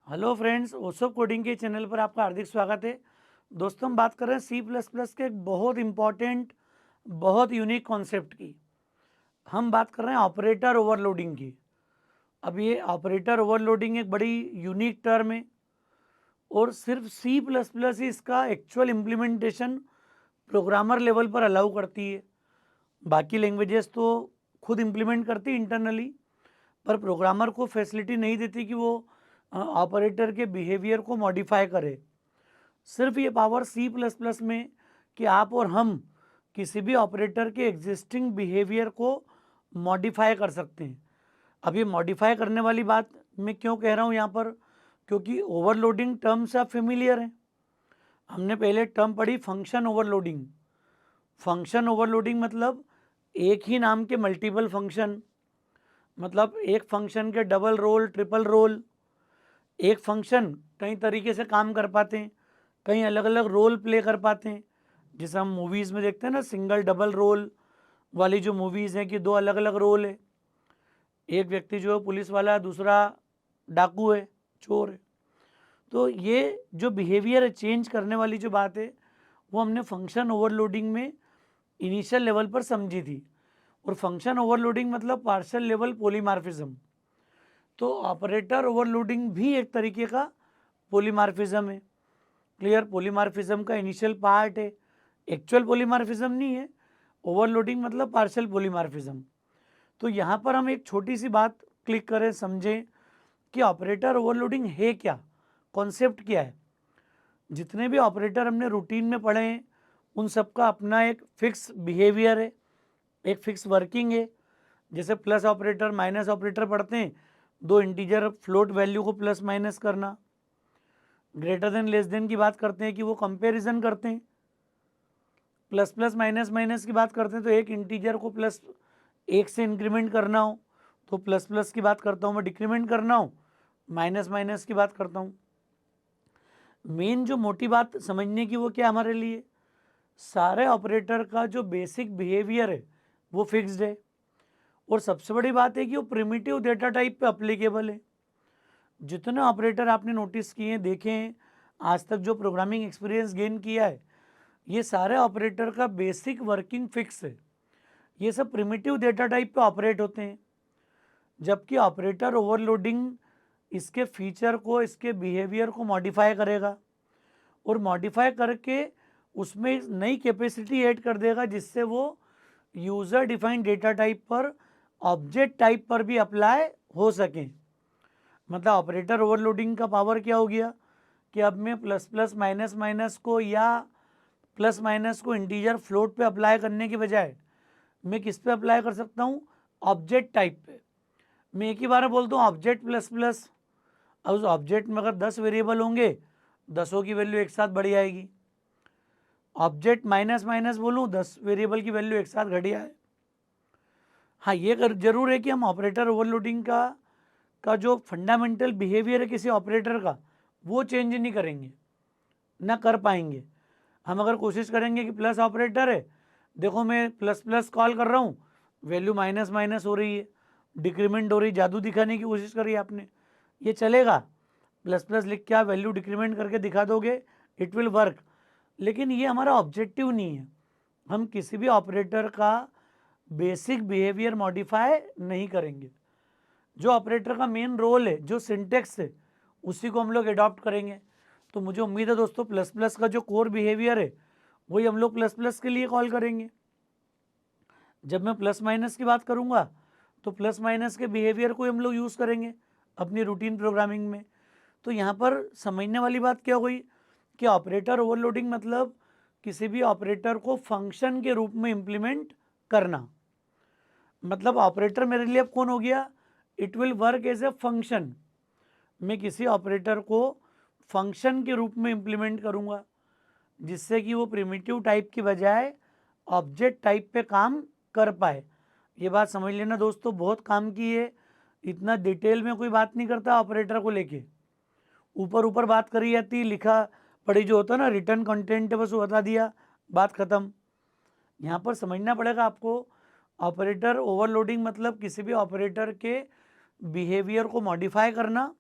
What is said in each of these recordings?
Hello friends, ओसो coding के channel पर आपका हार्दिक स्वागत है। दोस्तों, हम बात कर रहे हैं सी प्लस प्लस के एक बहुत इम्पॉर्टेंट, बहुत यूनिक कॉन्सेप्ट की। हम बात कर रहे हैं ऑपरेटर ओवरलोडिंग की। अब ये ऑपरेटर ओवरलोडिंग एक बड़ी यूनिक टर्म है और सिर्फ सी प्लस प्लस ही इसका एक्चुअल इम्प्लीमेंटेशन प्रोग्रामर लेवल पर अलाउ करती है। बाकी लैंग्वेजेस तो खुद इम्प्लीमेंट करती इंटरनली, पर प्रोग्रामर को फैसिलिटी नहीं देती कि वो ऑपरेटर के बिहेवियर को मॉडिफाई करे। सिर्फ ये पावर सी प्लस प्लस में कि आप और हम किसी भी ऑपरेटर के एग्जिस्टिंग बिहेवियर को मॉडिफाई कर सकते हैं। अब ये मॉडिफाई करने वाली बात मैं क्यों कह रहा हूँ यहाँ पर, क्योंकि ओवरलोडिंग टर्म से आप फेमिलियर हैं। हमने पहले टर्म पढ़ी फंक्शन ओवरलोडिंग। फंक्शन ओवरलोडिंग मतलब एक ही नाम के मल्टीपल फंक्शन, मतलब एक फंक्शन के डबल रोल, ट्रिपल रोल। एक फंक्शन कई तरीके से काम कर पाते हैं, कई अलग अलग रोल प्ले कर पाते हैं। जैसे हम मूवीज़ में देखते हैं ना, सिंगल डबल रोल वाली जो मूवीज़ हैं कि दो अलग अलग रोल है। एक व्यक्ति जो है पुलिस वाला है, दूसरा डाकू है, चोर है। तो ये जो बिहेवियर है चेंज करने वाली जो बात है, वो हमने फंक्शन ओवरलोडिंग में इनिशियल लेवल पर समझी थी। और फंक्शन ओवरलोडिंग मतलब पार्शियल लेवल पॉलीमार्फिज्म। तो ऑपरेटर ओवरलोडिंग भी एक तरीके का पॉलीमार्फिज्म है। क्लियर? पॉलीमार्फिज्म का इनिशियल पार्ट है, एक्चुअल पॉलीमार्फिज्म नहीं है। ओवरलोडिंग मतलब पार्शियल पॉलीमार्फिज्म। तो यहाँ पर हम एक छोटी सी बात क्लिक करें, समझें कि ऑपरेटर ओवरलोडिंग है क्या, कॉन्सेप्ट क्या है। जितने भी ऑपरेटर हमने रूटीन में पढ़े हैं उन सबका अपना एक फिक्स बिहेवियर है, एक फिक्स वर्किंग है। जैसे प्लस ऑपरेटर, माइनस ऑपरेटर पढ़ते हैं, दो इंटीजर फ्लोट वैल्यू को प्लस माइनस करना। ग्रेटर देन लेस देन की बात करते हैं कि वो कंपैरिजन करते हैं। प्लस प्लस माइनस माइनस की बात करते हैं तो एक इंटीजर को प्लस एक से इंक्रीमेंट करना हो तो प्लस प्लस की बात करता हूँ मैं, डिक्रीमेंट करना हो माइनस माइनस की बात करता हूँ। मेन जो मोटी बात समझने की वो क्या हमारे लिए, सारे ऑपरेटर का जो बेसिक बिहेवियर है वो फिक्स्ड है। और सबसे बड़ी बात है कि वो प्रिमिटिव डेटा टाइप पे अप्लीकेबल है। जितने ऑपरेटर आपने नोटिस किए हैं, देखे हैं, आज तक जो प्रोग्रामिंग एक्सपीरियंस गेन किया है, ये सारे ऑपरेटर का बेसिक वर्किंग फिक्स है। ये सब प्रिमिटिव डेटा टाइप पे ऑपरेट होते हैं। जबकि ऑपरेटर ओवरलोडिंग इसके फीचर को, इसके बिहेवियर को मॉडिफाई करेगा और मॉडिफाई करके उसमें नई कैपेसिटी ऐड कर देगा जिससे वो यूज़र डिफाइंड डेटा टाइप पर, ऑब्जेक्ट टाइप पर भी अप्लाई हो सके। मतलब ऑपरेटर ओवरलोडिंग का पावर क्या हो गया कि अब मैं प्लस प्लस माइनस माइनस को या प्लस माइनस को इंटीजर फ्लोट पे अप्लाई करने के बजाय मैं किस पे अप्लाई कर सकता हूँ, ऑब्जेक्ट टाइप पे। मैं एक ही बार में बोलता हूँ ऑब्जेक्ट प्लस प्लस। अब उस ऑब्जेक्ट में अगर 10 वेरिएबल होंगे, 10 की वैल्यू एक साथ बढ़ जाएगी। ऑब्जेक्ट माइनस माइनस बोलूँ, 10 वेरिएबल की वैल्यू एक साथ घट जाए। हाँ, ये जरूर है कि हम ऑपरेटर ओवरलोडिंग का जो फंडामेंटल बिहेवियर है किसी ऑपरेटर का, वो चेंज नहीं करेंगे, ना कर पाएंगे। हम अगर कोशिश करेंगे कि प्लस ऑपरेटर है, देखो मैं प्लस प्लस कॉल कर रहा हूँ, वैल्यू माइनस माइनस हो रही है, डिक्रीमेंट हो रही, जादू दिखाने की कोशिश करी आपने, ये चलेगा? प्लस प्लस लिख के आप वैल्यू डिक्रीमेंट करके दिखा दोगे, इट विल वर्क। लेकिन ये हमारा ऑब्जेक्टिव नहीं है। हम किसी भी ऑपरेटर का बेसिक बिहेवियर मॉडिफाई नहीं करेंगे। जो ऑपरेटर का मेन रोल है, जो सिंटेक्स है, उसी को हम लोग अडॉप्ट करेंगे। तो मुझे उम्मीद है दोस्तों, प्लस प्लस का जो कोर बिहेवियर है वही हम लोग प्लस प्लस के लिए कॉल करेंगे। जब मैं प्लस माइनस की बात करूंगा तो प्लस माइनस के बिहेवियर को हम लोग यूज़ करेंगे अपनी रूटीन प्रोग्रामिंग में। तो यहाँ पर समझने वाली बात क्या हुई कि ऑपरेटर ओवरलोडिंग मतलब किसी भी ऑपरेटर को फंक्शन के रूप में इम्प्लीमेंट करना। मतलब ऑपरेटर मेरे लिए अब कौन हो गया, it will work as a function. मैं किसी ऑपरेटर को फंक्शन के रूप में इम्प्लीमेंट करूँगा जिससे कि वो प्रिमिटिव टाइप की बजाय ऑब्जेक्ट टाइप पे काम कर पाए। ये बात समझ लेना दोस्तों, बहुत काम की है। इतना डिटेल में कोई बात नहीं करता ऑपरेटर को लेके, ऊपर ऊपर बात करी जाती, लिखा पढ़ी जो होता है ना, रिटर्न कंटेंट है, बस वो बता दिया, बात ख़त्म। यहाँ पर समझना पड़ेगा आपको, ऑपरेटर ओवरलोडिंग मतलब किसी भी ऑपरेटर के बिहेवियर को मॉडिफाई करना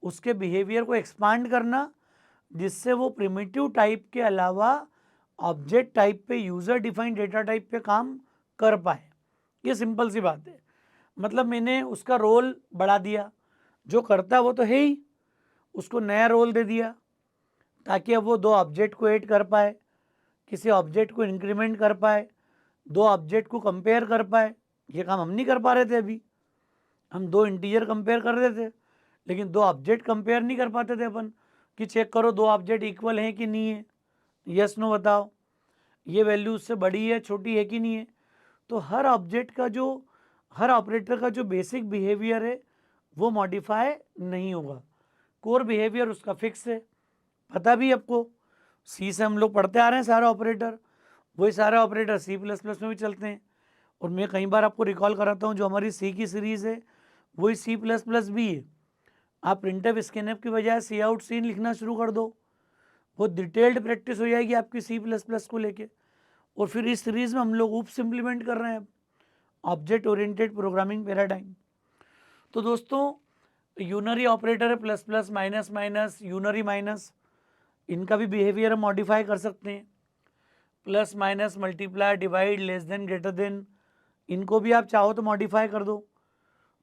उसके बिहेवियर को एक्सपांड करना, जिससे वो प्रिमिटिव टाइप के अलावा ऑब्जेक्ट टाइप पे, यूज़र डिफाइंड डेटा टाइप पे काम कर पाए। ये सिंपल सी बात है। मतलब मैंने उसका रोल बढ़ा दिया, जो करता है वो तो है ही, उसको नया रोल दे दिया ताकि अब वो दो ऑब्जेक्ट को ऐड कर पाए, किसी ऑब्जेक्ट को इंक्रीमेंट कर पाए, दो ऑब्जेक्ट को कंपेयर कर पाए। ये काम हम नहीं कर पा रहे थे अभी। हम दो इंटीजर कंपेयर कर रहे थे, लेकिन दो ऑब्जेक्ट कंपेयर नहीं कर पाते थे अपन कि चेक करो दो ऑब्जेक्ट इक्वल हैं कि नहीं है, यस नो बताओ, ये वैल्यू उससे बड़ी है छोटी है कि नहीं है। तो हर ऑब्जेक्ट का जो, हर ऑपरेटर का जो बेसिक बिहेवियर है वो मॉडिफाई नहीं होगा। कोर बिहेवियर उसका फिक्स है, पता भी आपको। सी से हम लोग पढ़ते आ रहे हैं सारे ऑपरेटर, वही सारे ऑपरेटर सी प्लस प्लस में भी चलते हैं। और मैं कई बार आपको रिकॉल कराता हूँ, जो हमारी सी की सीरीज़ है वही सी प्लस प्लस भी है। आप प्रिंटअप स्कैनअप की बजाय सी आउट सीन लिखना शुरू कर दो, बहुत डिटेल्ड प्रैक्टिस हो जाएगी आपकी सी प्लस प्लस को लेके। और फिर इस सीरीज़ में हम लोग ऊप्स इम्प्लीमेंट कर रहे हैं, ऑब्जेक्ट ओरिएंटेड प्रोग्रामिंग पैराडाइम। तो दोस्तों, यूनरी ऑपरेटर है, plus plus minus minus, unary minus, इनका भी बिहेवियर हम मॉडिफाई कर सकते हैं। Plus minus, multiply, divide, less than, greater than, इनको भी आप चाहो तो मॉडिफाई कर दो।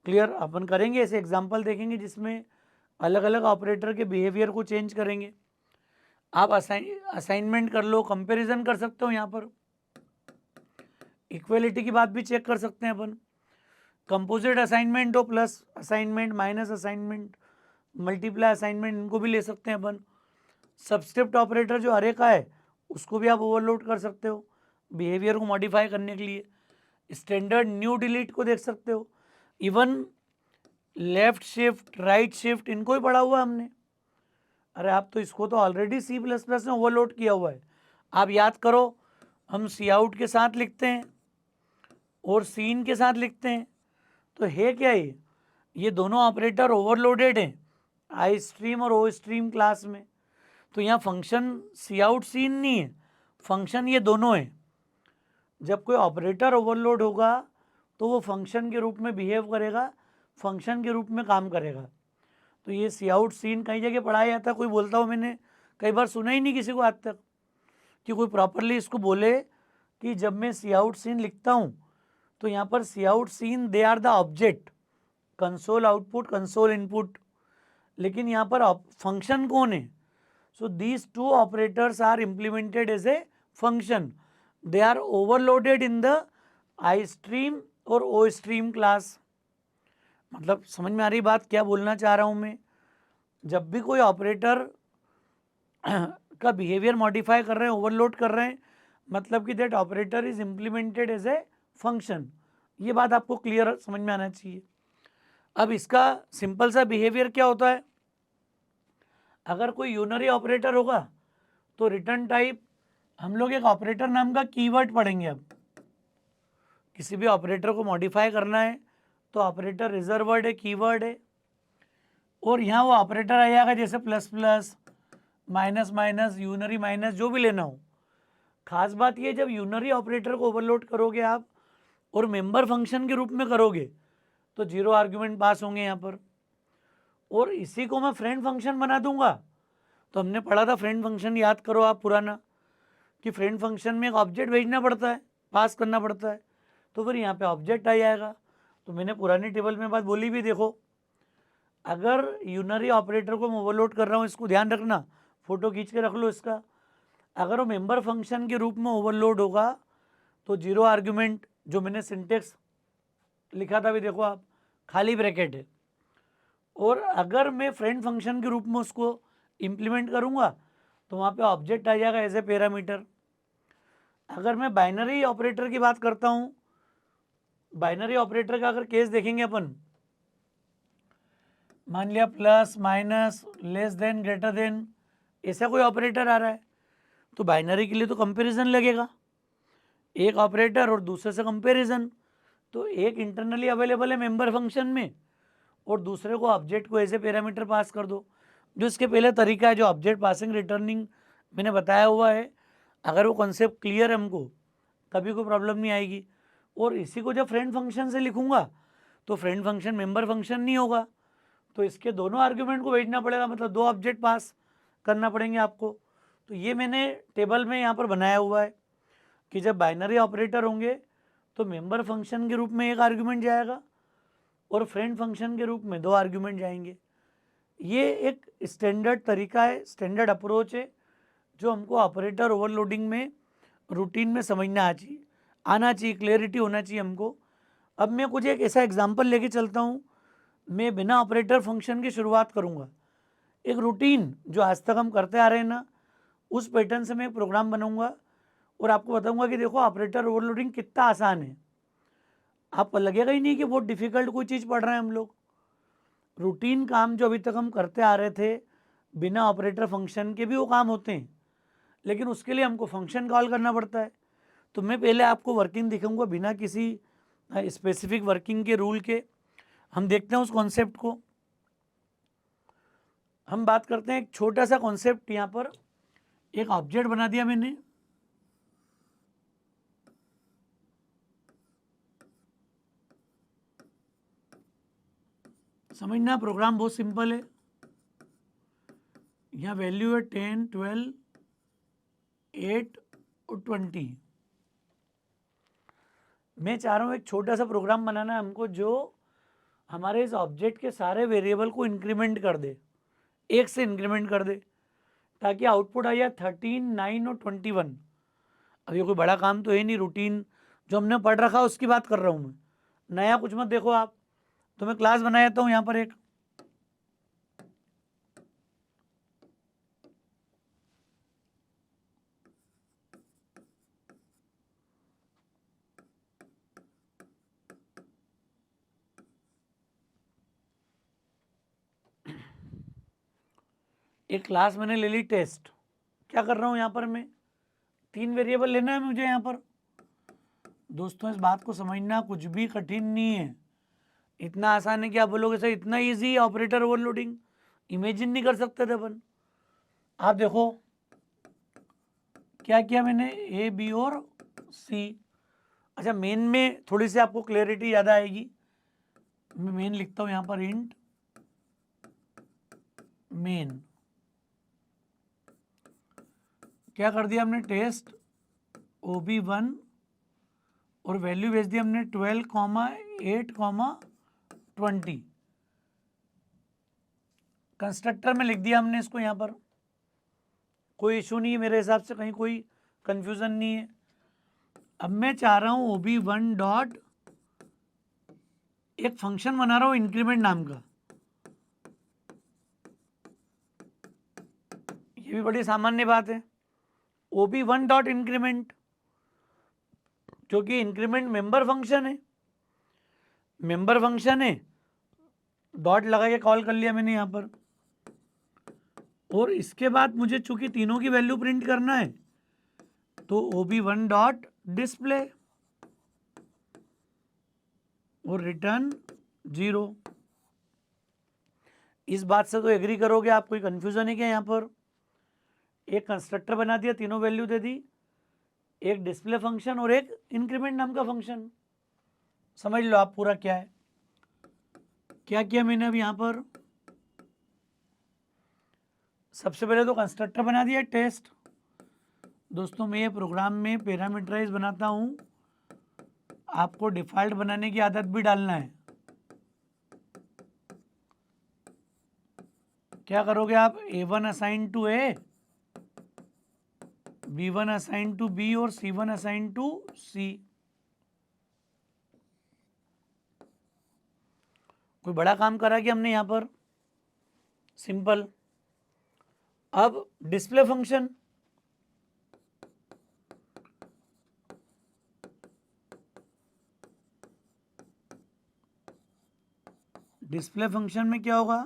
क्लियर? अपन करेंगे ऐसे एग्जांपल देखेंगे जिसमें अलग अलग ऑपरेटर के बिहेवियर को चेंज करेंगे। आप असाइनमेंट कर लो, कंपैरिजन कर सकते हो, यहाँ पर इक्वलिटी की बात भी चेक कर सकते हैं अपन। कंपोजिट असाइनमेंट हो, plus assignment, minus assignment, multiply assignment, इनको भी ले सकते हैं अपन। सबस्क्रिप्ट ऑपरेटर जो अरे का है उसको भी आप ओवरलोड कर सकते हो बिहेवियर को मॉडिफाई करने के लिए। स्टैंडर्ड न्यू डिलीट को देख सकते हो। Even left shift, right shift, इनको ही पढ़ा हुआ है हमने। अरे आप तो इसको तो ऑलरेडी सी प्लस प्लस में ओवरलोड किया हुआ है। आप याद करो, हम सी आउट के साथ लिखते हैं और सीन के साथ लिखते हैं, तो है क्या ये दोनों ऑपरेटर ओवरलोडेड हैं आई स्ट्रीम और ओ स्ट्रीम क्लास में। तो यहाँ फंक्शन सी आउट सीन नहीं है, फंक्शन ये दोनों है। जब कोई ऑपरेटर ओवरलोड होगा तो वो फंक्शन के रूप में बिहेव करेगा, फंक्शन के रूप में काम करेगा। तो ये सी आउट सीन कई जगह पढ़ाया जाता है, कोई बोलता हो मैंने कई बार सुना ही नहीं किसी को आज तक कि कोई प्रॉपरली इसको बोले कि जब मैं सी आउट सीन लिखता हूँ तो यहाँ पर c out cin they are the object, console output, console input, लेकिन यहाँ पर फंक्शन कौन है? So these two operators are implemented as a function, they are overloaded in the istream और ओ स्ट्रीम क्लास। मतलब समझ में आ रही बात क्या बोलना चाह रहा हूँ मैं? जब भी कोई ऑपरेटर का बिहेवियर मॉडिफाई कर रहे हैं, ओवरलोड कर रहे हैं, मतलब कि that operator is implemented as a function. ये बात आपको क्लियर समझ में आना चाहिए। अब इसका सिंपल सा बिहेवियर क्या होता है? अगर कोई यूनरी ऑपरेटर होगा तो रिटर्न टाइप, हम लोग एक ऑपरेटर नाम का कीवर्ड पढ़ेंगे। अब किसी भी ऑपरेटर को मॉडिफाई करना है तो ऑपरेटर रिजर्व वर्ड है, कीवर्ड है, और यहाँ वो ऑपरेटर आ जाएगा जैसे plus plus, minus minus, unary minus, जो भी लेना हो। खास बात ये, जब यूनरी ऑपरेटर को ओवरलोड करोगे आप और मेंबर फंक्शन के रूप में करोगे तो जीरो आर्ग्यूमेंट पास होंगे यहाँ पर, और इसी को मैं फ्रेंड फंक्शन बना दूंगा। तो हमने पढ़ा था फ्रेंड फंक्शन, याद करो आप पुराना, कि फ्रेंड फंक्शन में एक ऑब्जेक्ट भेजना पड़ता है, पास करना पड़ता है, तो फिर यहाँ पे ऑब्जेक्ट आ जाएगा। तो मैंने पुरानी टेबल में बात बोली भी, देखो अगर यूनरी ऑपरेटर को मैं ओवरलोड कर रहा हूँ, इसको ध्यान रखना, फोटो खींच के रख लो इसका। अगर वो मेंबर फंक्शन के रूप में ओवरलोड होगा तो जीरो आर्ग्यूमेंट, जो मैंने सिंटेक्स लिखा था भी देखो आप, खाली ब्रैकेट है। और अगर मैं फ्रेंड फंक्शन के रूप में उसको इम्प्लीमेंट करूँगा तो वहाँ पे ऑब्जेक्ट आ जाएगा एज ए पैरामीटर। अगर मैं बाइनरी ऑपरेटर की बात करता हूँ, बाइनरी ऑपरेटर का अगर केस देखेंगे अपन, मान लिया plus minus, less than, greater then, ऐसा कोई ऑपरेटर आ रहा है, तो बाइनरी के लिए तो कंपैरिजन लगेगा, एक ऑपरेटर और दूसरे से कंपैरिजन। तो एक इंटरनली अवेलेबल है मेंबर फंक्शन में और दूसरे को ऑब्जेक्ट को ऐसे पैरामीटर पास कर दो, जो इसके पहले तरीका है, जो ऑब्जेक्ट पासिंग रिटर्निंग मैंने बताया हुआ है। अगर वो कॉन्सेप्ट क्लियर है हमको, कभी कोई प्रॉब्लम नहीं आएगी। और इसी को जब फ्रेंड फंक्शन से लिखूंगा तो फ्रेंड फंक्शन मेंबर फंक्शन नहीं होगा, तो इसके दोनों आर्ग्यूमेंट को भेजना पड़ेगा, मतलब 2 ऑब्जेक्ट पास करना पड़ेंगे आपको। तो ये मैंने टेबल में यहाँ पर बनाया हुआ है कि जब बाइनरी ऑपरेटर होंगे तो मेंबर फंक्शन के रूप में एक आर्ग्यूमेंट जाएगा और फ्रेंड फंक्शन के रूप में 2 आर्ग्यूमेंट जाएंगे। ये एक स्टैंडर्ड तरीका है, स्टैंडर्ड अप्रोच है जो हमको ऑपरेटर ओवरलोडिंग में रूटीन में समझना आना चाहिए, क्लियरिटी होना चाहिए हमको। अब मैं कुछ एक ऐसा एग्जांपल लेके चलता हूँ। मैं बिना ऑपरेटर फंक्शन की शुरुआत करूँगा। एक रूटीन जो आज तक हम करते आ रहे हैं ना, उस पैटर्न से मैं एक प्रोग्राम बनाऊंगा और आपको बताऊंगा कि देखो ऑपरेटर ओवरलोडिंग कितना आसान है। आपको लगेगा ही नहीं कि बहुत डिफिकल्ट कोई चीज़ पढ़ रहे हैं हम लोग। रूटीन काम जो अभी तक हम करते आ रहे थे बिना ऑपरेटर फंक्शन के भी वो काम होते हैं, लेकिन उसके लिए हमको फंक्शन कॉल करना पड़ता है। तो मैं पहले आपको वर्किंग दिखाऊंगा बिना किसी स्पेसिफिक वर्किंग के रूल के। हम देखते हैं उस कॉन्सेप्ट को। हम बात करते हैं एक छोटा सा कॉन्सेप्ट। यहाँ पर एक ऑब्जेक्ट बना दिया मैंने, समझना प्रोग्राम बहुत सिंपल है। यहाँ वैल्यू है 10, 12, 8 और 20। मैं चाह रहा हूँ एक छोटा सा प्रोग्राम बनाना है हमको जो हमारे इस ऑब्जेक्ट के सारे वेरिएबल को इंक्रीमेंट कर दे, एक से इंक्रीमेंट कर दे, ताकि आउटपुट आ जाए 13, 9 और 21। अब ये कोई बड़ा काम तो है नहीं, रूटीन जो हमने पढ़ रखा उसकी बात कर रहा हूँ मैं, नया कुछ मत देखो आप। तो मैं क्लास बना देता हूँ यहाँ पर एक क्लास मैंने ले ली टेस्ट। क्या कर रहा हूँ यहाँ पर मैं, 3 वेरिएबल लेना है मुझे यहाँ पर। दोस्तों इस बात को समझना कुछ भी कठिन नहीं है, इतना आसान है कि आप बोलोगे सर इतना इजी ऑपरेटर ओवरलोडिंग, इमेजिन नहीं कर सकते थे अपन। आप देखो क्या किया मैंने, ए बी और सी। अच्छा मेन में थोड़ी सी आपको क्लैरिटी ज़्यादा आएगी। मैं मेन लिखता हूँ यहाँ पर, इंट मेन। क्या कर दिया हमने, टेस्ट OB1 और वैल्यू भेज दी हमने 12, 8, 20। कंस्ट्रक्टर में लिख दिया हमने इसको यहाँ पर, कोई इशू नहीं है मेरे हिसाब से, कहीं कोई कंफ्यूजन नहीं है। अब मैं चाह रहा हूँ OB1 डॉट एक फंक्शन बना रहा हूँ इंक्रीमेंट नाम का। ये भी बड़ी सामान्य बात है, OB1 डॉट इंक्रीमेंट, क्योंकि इंक्रीमेंट मेंबर फंक्शन है, मेंबर फंक्शन है, डॉट लगा के कॉल कर लिया मैंने यहाँ पर। और इसके बाद मुझे चूंकि तीनों की वैल्यू प्रिंट करना है तो OB1 डॉट डिस्प्ले और रिटर्न 0। इस बात से तो एग्री करोगे आप, कोई कंफ्यूजन है क्या यहाँ पर। एक कंस्ट्रक्टर बना दिया, तीनों वैल्यू दे दी, एक डिस्प्ले फंक्शन और एक इंक्रीमेंट नाम का फंक्शन। समझ लो आप पूरा क्या है। क्या किया मैंने अब यहाँ पर, सबसे पहले तो कंस्ट्रक्टर बना दिया टेस्ट। दोस्तों मैं ये प्रोग्राम में पैरामीटराइज बनाता हूँ, आपको डिफॉल्ट बनाने की आदत भी डालना है। क्या करोगे आप, A1 assign to A, B1 assign to B और C1 असाइन टू C। कोई बड़ा काम करा कि हमने यहाँ पर, सिंपल। अब डिस्प्ले फंक्शन, डिस्प्ले फंक्शन में क्या होगा,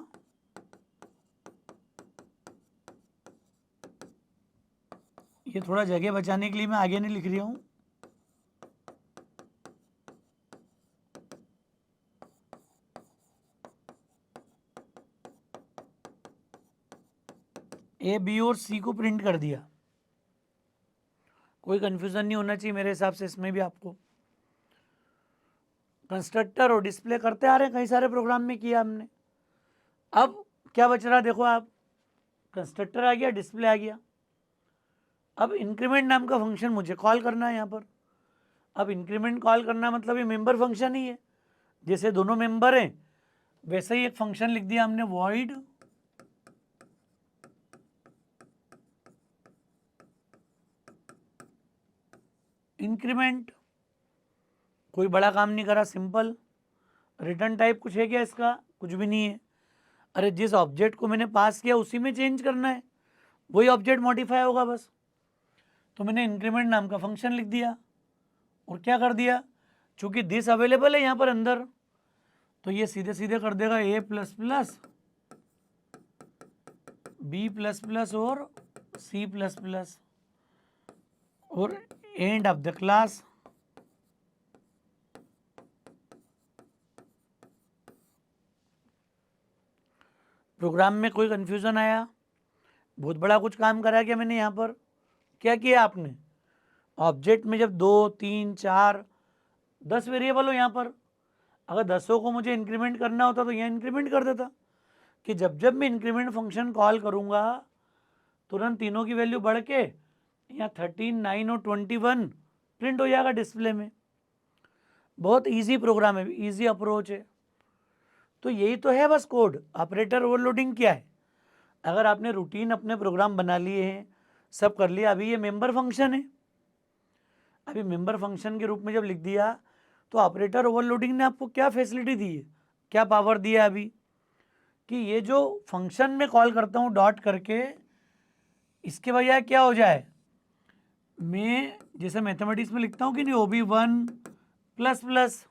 ये थोड़ा जगह बचाने के लिए मैं आगे नहीं लिख रहा हूँ। A, B और C को प्रिंट कर दिया, कोई कंफ्यूजन नहीं होना चाहिए मेरे हिसाब से इसमें भी। आपको कंस्ट्रक्टर और डिस्प्ले करते आ रहे हैं, कई सारे प्रोग्राम में किया हमने। अब क्या बच रहा देखो आप, कंस्ट्रक्टर आ गया, डिस्प्ले आ गया। अब इंक्रीमेंट नाम का फंक्शन मुझे कॉल करना है यहाँ पर। अब इंक्रीमेंट कॉल करना मतलब ये मेंबर फंक्शन ही है, जैसे दोनों मेंबर हैं वैसे ही एक फंक्शन लिख दिया हमने, वॉइड इंक्रीमेंट। कोई बड़ा काम नहीं करा, सिंपल। रिटर्न टाइप कुछ है क्या इसका? कुछ भी नहीं है। अरे जिस ऑब्जेक्ट को मैंने पास किया उसी में चेंज करना है, वही ऑब्जेक्ट मॉडिफाई होगा बस। तो मैंने इंक्रीमेंट नाम का फंक्शन लिख दिया और क्या कर दिया, चूंकि दिस अवेलेबल है यहाँ पर अंदर, तो ये सीधे सीधे कर देगा a plus plus B plus plus और c प्लस प्लस और end of the class. Program में कोई कंफ्यूजन आया? बहुत बड़ा कुछ काम करा क्या मैंने यहाँ पर? क्या किया आपने, ऑब्जेक्ट में जब 2 3 4 10 वेरिएबल हो यहाँ पर, अगर 10 को मुझे इंक्रीमेंट करना होता तो यहाँ इंक्रीमेंट कर देता कि जब जब मैं इंक्रीमेंट फंक्शन कॉल करूँगा तुरंत तीनों की वैल्यू बढ़ के यहाँ 13, 9 और 21 प्रिंट हो जाएगा डिस्प्ले में। बहुत इजी प्रोग्राम है, इजी अप्रोच है। तो यही तो है बस कोड। ऑपरेटर ओवरलोडिंग क्या है? अगर आपने रूटीन अपने प्रोग्राम बना लिए हैं, सब कर लिया, अभी ये मेंबर फंक्शन है, अभी मेंबर फंक्शन के रूप में जब लिख दिया तो ऑपरेटर ओवरलोडिंग ने आपको क्या फैसिलिटी दी है, क्या पावर दिया है अभी, कि ये जो फंक्शन में कॉल करता हूँ डॉट करके, इसके बजाय क्या हो जाए, मैं जैसे मैथमेटिक्स में लिखता हूँ कि नहीं OB1 प्लस प्लस,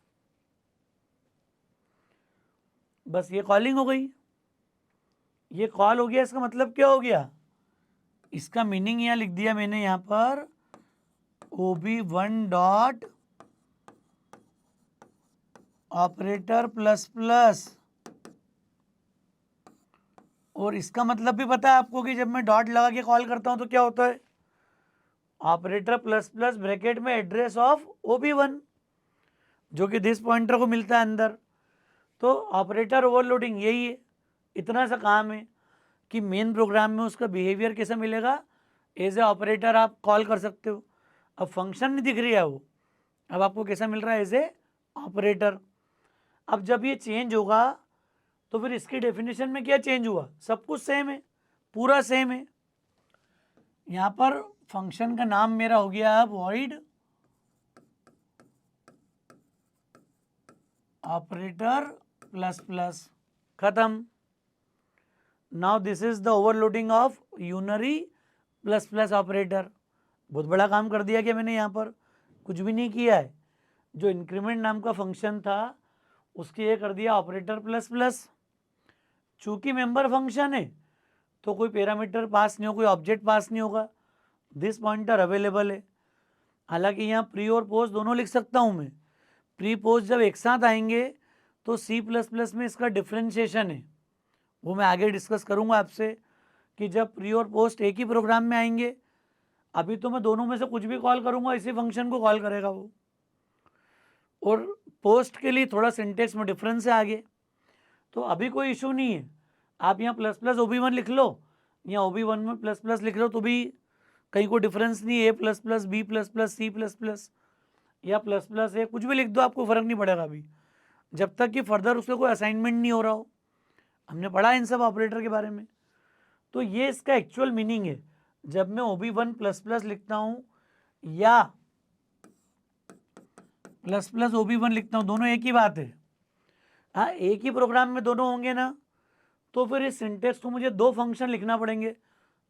बस ये कॉलिंग हो गई, ये कॉल हो गया। इसका मतलब क्या हो गया, इसका मीनिंग यहाँ लिख दिया मैंने यहाँ पर OB1 dot operator plus plus, और इसका मतलब भी पता है आपको कि जब मैं डॉट लगा के कॉल करता हूं तो क्या होता है, ऑपरेटर प्लस प्लस ब्रैकेट में एड्रेस ऑफ OB1 जो कि दिस पॉइंटर को मिलता है अंदर। तो ऑपरेटर ओवरलोडिंग यही है, इतना सा काम है कि मेन प्रोग्राम में उसका बिहेवियर कैसा मिलेगा, एज ए ऑपरेटर आप कॉल कर सकते हो। अब फंक्शन नहीं दिख रही है वो, अब आपको कैसा मिल रहा है, एज ए ऑपरेटर। अब जब ये चेंज होगा तो फिर इसकी डेफिनेशन में क्या चेंज हुआ, सब कुछ सेम है, पूरा सेम है। यहाँ पर फंक्शन का नाम मेरा हो गया अब वॉइड ऑपरेटर प्लस प्लस, खत्म। Now this is the overloading of unary plus plus operator. बहुत बड़ा काम कर दिया क्या मैंने यहाँ पर? कुछ भी नहीं किया है। जो इंक्रीमेंट नाम का फंक्शन था उसके ये कर दिया ऑपरेटर प्लस प्लस। चूंकि मेंबर फंक्शन है तो कोई पैरामीटर पास नहीं हो, कोई ऑब्जेक्ट पास नहीं होगा, दिस पॉइंटर अवेलेबल है। हालांकि यहाँ प्री और पोस्ट दोनों लिख सकता हूँ मैं। प्री पोस्ट जब एक साथ आएंगे तो C++ में इसका डिफ्रेंशिएशन है, वो मैं आगे डिस्कस करूँगा आपसे कि जब प्री और पोस्ट एक ही प्रोग्राम में आएंगे। अभी तो मैं दोनों में से कुछ भी कॉल करूँगा इसी फंक्शन को कॉल करेगा वो। और पोस्ट के लिए थोड़ा सिंटेक्स में डिफरेंस है आगे, तो अभी कोई इशू नहीं है। आप यहाँ प्लस प्लस OB1 लिख लो, यहाँ OB1 में प्लस प्लस लिख लो तो भी कहीं कोई डिफरेंस नहीं है। A++ B++ C++ या प्लस प्लस है, कुछ भी लिख दो, आपको फ़र्क नहीं पड़ेगा अभी, जब तक कि फर्दर उसका कोई असाइनमेंट नहीं हो रहा हो। हमने पढ़ा इन सब ऑपरेटर के बारे में। तो ये इसका एक्चुअल मीनिंग है। जब मैं OB1++ लिखता हूँ या प्लस प्लस OB1 लिखता हूँ, दोनों एक ही बात है। हाँ, एक ही प्रोग्राम में दोनों होंगे ना, तो फिर इस सिंटेक्स को मुझे दो फंक्शन लिखना पड़ेंगे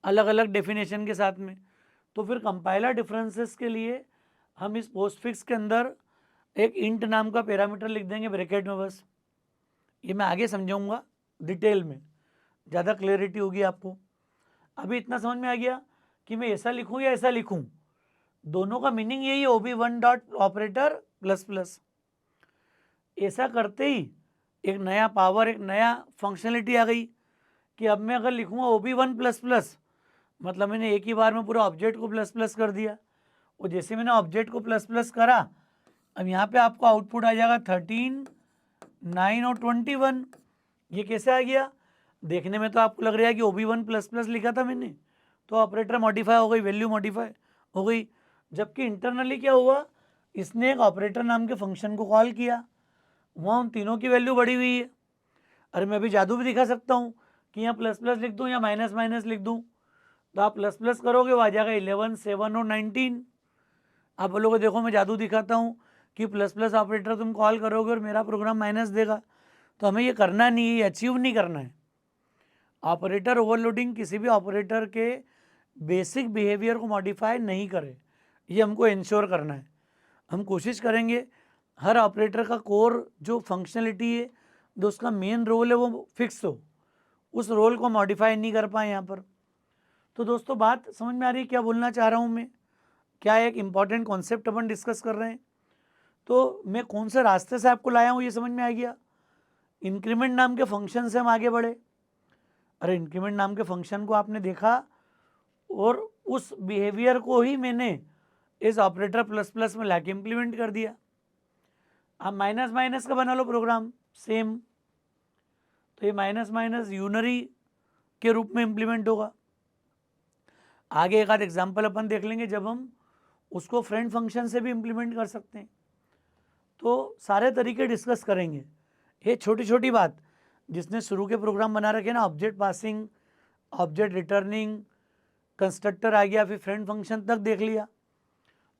अलग अलग डेफिनेशन के साथ में। तो फिर कंपाइलर डिफरेंसेस के लिए हम इस पोस्टफिक्स के अंदर एक इंट नाम का पैरामीटर लिख देंगे ब्रैकेट में बस। ये मैं आगे समझाऊंगा डिटेल में, ज़्यादा क्लैरिटी होगी आपको। अभी इतना समझ में आ गया कि मैं ऐसा लिखूं या ऐसा लिखूं, दोनों का मीनिंग यही है, OB1 dot operator plus plus. ऐसा करते ही एक नया पावर, एक नया फंक्शनलिटी आ गई कि अब मैं अगर लिखूंगा OB1++, मतलब मैंने एक ही बार में पूरा ऑब्जेक्ट को प्लस प्लस कर दिया। और जैसे मैंने ऑब्जेक्ट को प्लस प्लस करा, अब यहाँ पे आपको आउटपुट आ जाएगा 13, 9 और 21। ये कैसे आ गया? देखने में तो आपको लग रहा है कि OB1 प्लस प्लस लिखा था मैंने, तो ऑपरेटर मॉडिफाई हो गई, वैल्यू मॉडिफाई हो गई। जबकि इंटरनली क्या हुआ, इसने एक ऑपरेटर नाम के फंक्शन को कॉल किया, वहाँ उन तीनों की वैल्यू बढ़ी हुई है। अरे मैं अभी जादू भी दिखा सकता हूँ कि यहाँ प्लस प्लस लिख दूँ या माइनस माइनस लिख दूँ, तो आप प्लस प्लस करोगे वो आ जाएगा 11, 7 और 19। आप बोलोगे देखो मैं जादू दिखाता हूँ कि प्लस प्लस ऑपरेटर तुम कॉल करोगे और मेरा प्रोग्राम माइनस देगा, तो हमें ये करना नहीं है, ये अचीव नहीं करना है। ऑपरेटर ओवरलोडिंग किसी भी ऑपरेटर के बेसिक बिहेवियर को मॉडिफाई नहीं करे, ये हमको इंश्योर करना है। हम कोशिश करेंगे हर ऑपरेटर का कोर जो फंक्शनलिटी है, जो उसका मेन रोल है वो फिक्स हो, उस रोल को मॉडिफाई नहीं कर पाए यहाँ पर। तो दोस्तों बात समझ में आ रही है क्या बोलना चाह रहा हूँ मैं, क्या एक इम्पॉर्टेंट कॉन्सेप्ट अपन डिस्कस कर रहे हैं। तो मैं कौन से रास्ते से आपको लाया हूँ ये समझ में आ गया। इंक्रीमेंट नाम के फंक्शन से हम आगे बढ़े। अरे इंक्रीमेंट नाम के फंक्शन को आपने देखा और उस बिहेवियर को ही मैंने इस ऑपरेटर प्लस प्लस में लाके इम्प्लीमेंट कर दिया। आप माइनस माइनस का बना लो प्रोग्राम सेम, तो ये माइनस माइनस यूनरी के रूप में इम्प्लीमेंट होगा। आगे एक आध एग्जाम्पल अपन देख लेंगे जब हम उसको फ्रेंड फंक्शन से भी इम्प्लीमेंट कर सकते हैं, तो सारे तरीके डिस्कस करेंगे। ये छोटी छोटी बात जिसने शुरू के प्रोग्राम बना रखे ना, object passing, object returning, constructor आ गया, फिर फ्रेंड फंक्शन तक देख लिया,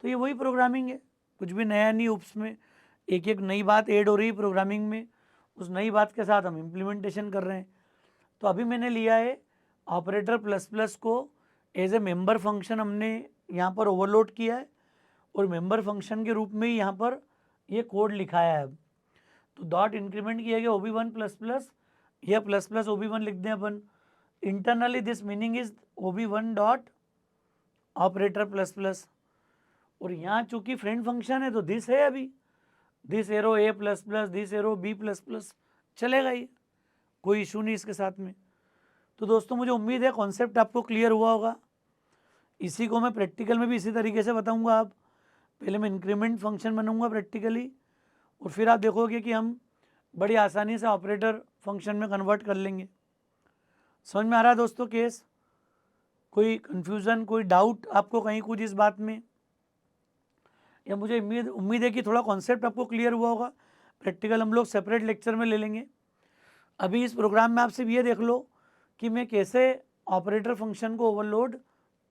तो ये वही प्रोग्रामिंग है, कुछ भी नया नहीं। उसमें एक एक नई बात ऐड हो रही है प्रोग्रामिंग में, उस नई बात के साथ हम इम्प्लीमेंटेशन कर रहे हैं। तो अभी मैंने लिया है ऑपरेटर प्लस प्लस को एज ए मेंबर फंक्शन, हमने यहाँ पर ओवरलोड किया है और मेंबर फंक्शन के रूप में ही यहाँ पर ये कोड लिखाया है। अब तो डॉट इंक्रीमेंट किया गया OB1 प्लस प्लस, या प्लस प्लस OB1 लिख दें अपन। Internally this meaning is OB1 dot operator plus plus, और यहाँ चूंकि फ्रेंड फंक्शन है तो दिस है, अभी this arrow A plus plus, this arrow B plus plus चलेगा, ये कोई इशू नहीं इसके साथ में। तो दोस्तों मुझे उम्मीद है कॉन्सेप्ट आपको क्लियर हुआ होगा। इसी को मैं प्रैक्टिकल में भी इसी तरीके से बताऊंगा। आप पहले मैं इंक्रीमेंट फंक्शन बनाऊंगा प्रैक्टिकली, और फिर आप देखोगे कि हम बड़ी आसानी से ऑपरेटर फंक्शन में कन्वर्ट कर लेंगे। समझ में आ रहा है दोस्तों केस? कोई कन्फ्यूज़न, कोई डाउट आपको कहीं कुछ इस बात में, या मुझे उम्मीद है कि थोड़ा कॉन्सेप्ट आपको क्लियर हुआ होगा। प्रैक्टिकल हम लोग सेपरेट लेक्चर में ले लेंगे। अभी इस प्रोग्राम में आप सिर्फ ये देख लो कि मैं कैसे ऑपरेटर फंक्शन को ओवरलोड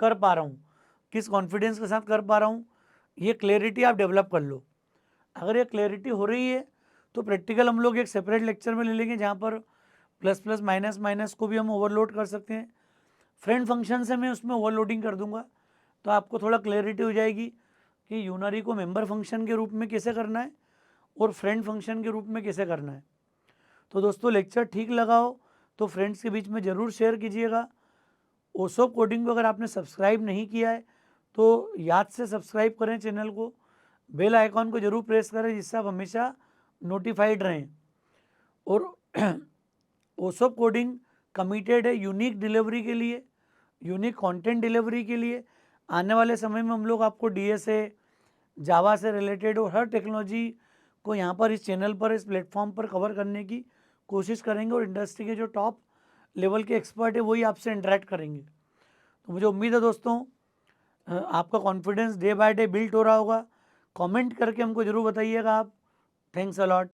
कर पा रहा हूँ, किस कॉन्फिडेंस के साथ कर पा रहा हूँ, ये क्लैरिटी आप डेवलप कर लो। अगर ये क्लैरिटी हो रही है तो प्रैक्टिकल हम लोग एक सेपरेट लेक्चर में ले लेंगे, जहाँ पर प्लस प्लस माइनस माइनस को भी हम ओवरलोड कर सकते हैं। फ्रेंड फंक्शन से मैं उसमें ओवरलोडिंग कर दूंगा, तो आपको थोड़ा क्लैरिटी हो जाएगी कि यूनरी को मेंबर फंक्शन के रूप में कैसे करना है और फ्रेंड फंक्शन के रूप में कैसे करना है। तो दोस्तों लेक्चर ठीक लगा हो तो फ्रेंड्स के बीच में ज़रूर शेयर कीजिएगा। ओसोप कोडिंग को अगर आपने सब्सक्राइब नहीं किया है तो याद से सब्सक्राइब करें चैनल को, बेल आइकॉन को जरूर प्रेस करें जिससे आप हमेशा नोटिफाइड रहें। और ओसोप कोडिंग कमिटेड है यूनिक डिलीवरी के लिए, यूनिक कंटेंट डिलीवरी के लिए। आने वाले समय में हम लोग आपको DSA, जावा से रिलेटेड और हर टेक्नोलॉजी को यहाँ पर इस चैनल पर, इस प्लेटफॉर्म पर कवर करने की कोशिश करेंगे, और इंडस्ट्री के जो टॉप लेवल के एक्सपर्ट है वही आपसे इंटरेक्ट करेंगे। तो मुझे उम्मीद है दोस्तों आपका confidence day by day build हो रहा होगा। कमेंट करके हमको ज़रूर बताइएगा आप। Thanks a lot.